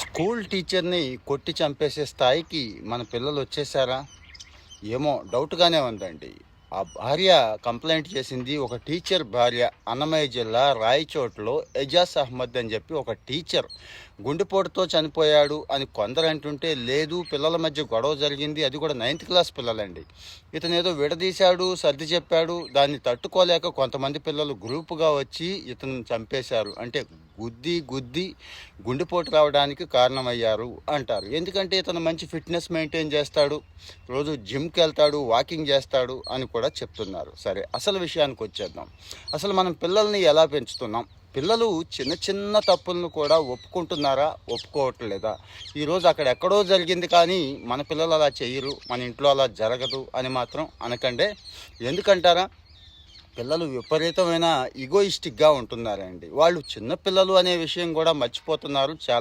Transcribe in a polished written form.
School టీచర్ని కొట్టి చంపేసే స్థాయికి మన పిల్లలు వచ్చేసారా? ఏమో డౌట్గానే ఉందండి. ఆ భార్య కంప్లైంట్ చేసింది, ఒక టీచర్ భార్య. అన్నమయ్య జిల్లా రాయచోట్లో ఎజాజ్ అహ్మద్ అని చెప్పి ఒక టీచర్ గుండెపోటుతో చనిపోయాడు అని కొందరు అంటుంటే, లేదు పిల్లల మధ్య గొడవ జరిగింది, అది కూడా 9th క్లాస్ పిల్లలండి. ఇతను ఏదో విడదీశాడు, సర్ది చెప్పాడు, దాన్ని తట్టుకోలేక కొంతమంది పిల్లలు గ్రూపుగా వచ్చి ఇతను చంపేశారు. అంటే గుద్ది గుద్ది గుండెపోటు రావడానికి కారణమయ్యారు అంటారు. ఎందుకంటే ఇతను మంచి ఫిట్నెస్ మెయింటైన్ చేస్తాడు, రోజు జిమ్కి వెళ్తాడు, వాకింగ్ చేస్తాడు అని కూడా చెప్తున్నారు. సరే, అసలు విషయానికి వచ్చేద్దాం. అసలు మనం పిల్లల్ని ఎలా పెంచుతున్నాం? పిల్లలు చిన్న చిన్న తప్పులను కూడా ఒప్పుకుంటున్నారా, ఒప్పుకోవట్లేదా? ఈరోజు అక్కడ ఎక్కడో జరిగింది కానీ మన పిల్లలు అలా చేయరు, మన ఇంట్లో అలా జరగదు అని మాత్రం అనకండే. ఎందుకంటారా? పిల్లలు విపరీతమైన ఈగోయిస్టిక్గా ఉంటున్నారండి. వాళ్ళు చిన్న పిల్లలు అనే విషయం కూడా మర్చిపోతున్నారు చాలా